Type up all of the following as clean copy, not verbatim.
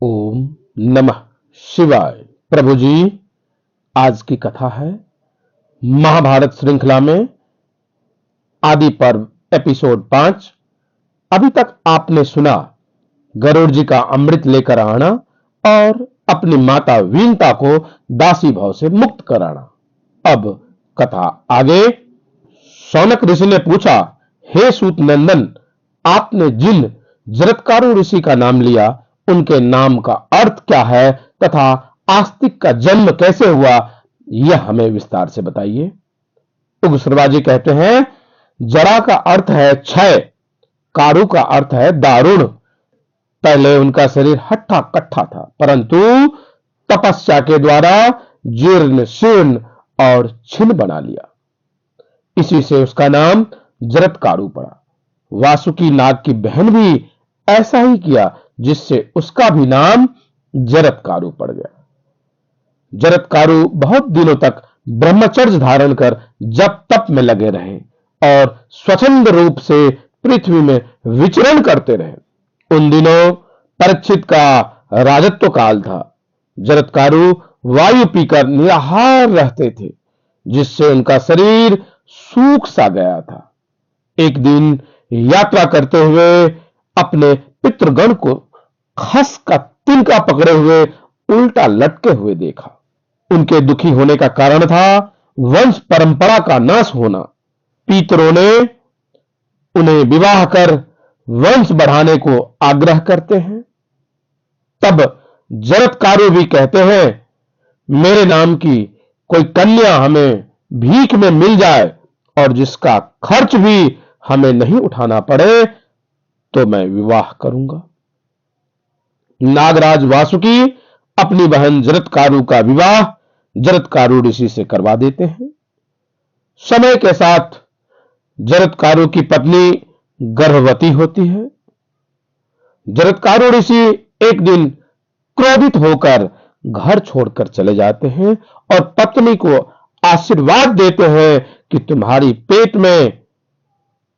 ओम नमः शिवाय। प्रभु जी, आज की कथा है महाभारत श्रृंखला में आदि पर्व एपिसोड 5। अभी तक आपने सुना गरुड़ जी का अमृत लेकर आना और अपनी माता वीनता को दासी भाव से मुक्त कराना। अब कथा आगे। शौनक ऋषि ने पूछा, हे सूत नंदन, आपने जिन जरत्कारु ऋषि का नाम लिया उनके नाम का अर्थ क्या है तथा आस्तिक का जन्म कैसे हुआ, यह हमें विस्तार से बताइए। उग्रश्रवा कहते हैं, जरा का अर्थ है क्षय, कारू का अर्थ है दारुण। पहले उनका शरीर हट्ठा कट्ठा था, परंतु तपस्या के द्वारा जीर्ण शीर्ण और छिन्न बना लिया। इसी से उसका नाम जरत्कारु पड़ा। वासुकी नाग की बहन भी ऐसा ही किया, जिससे उसका भी नाम जरत्कारु पड़ गया। जरत्कारु बहुत दिनों तक ब्रह्मचर्य धारण कर जप तप में लगे रहे और स्वच्छंद रूप से पृथ्वी में विचरण करते रहे। उन दिनों परीक्षित का राजत्व काल था। जरत्कारु वायु पीकर निराहार रहते थे, जिससे उनका शरीर सूख सा गया था। एक दिन यात्रा करते हुए अपने पितृगण को खस का तिनका पकड़े हुए उल्टा लटके हुए देखा। उनके दुखी होने का कारण था वंश परंपरा का नाश होना। पितरों ने उन्हें विवाह कर वंश बढ़ाने को आग्रह करते हैं। तब जरत्कारु भी कहते हैं, मेरे नाम की कोई कन्या हमें भीख में मिल जाए और जिसका खर्च भी हमें नहीं उठाना पड़े तो मैं विवाह करूंगा। नागराज वासुकी अपनी बहन जरत्कारु का विवाह जरत्कारु ऋषि से करवा देते हैं। समय के साथ जरत्कारु की पत्नी गर्भवती होती है। जरत्कारु ऋषि एक दिन क्रोधित होकर घर छोड़कर चले जाते हैं और पत्नी को आशीर्वाद देते हैं कि तुम्हारी पेट में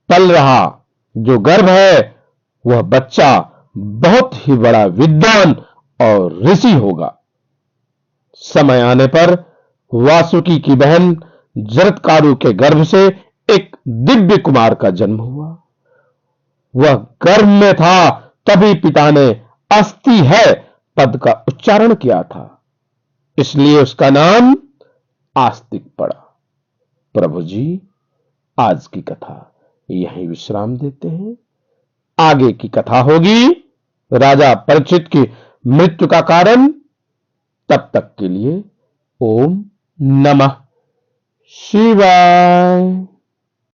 पल रहा जो गर्भ है वह बच्चा बहुत ही बड़ा विद्वान और ऋषि होगा। समय आने पर वासुकी की बहन जरत्कारु के गर्भ से एक दिव्य कुमार का जन्म हुआ। वह गर्भ में था, तभी पिता ने अस्ति है पद का उच्चारण किया था, इसलिए उसका नाम आस्तिक पड़ा। प्रभु जी, आज की कथा यहीं विश्राम देते हैं। आगे की कथा होगी राजा परीक्षित की मृत्यु का कारण। तब तक के लिए ओम नमः शिवाय।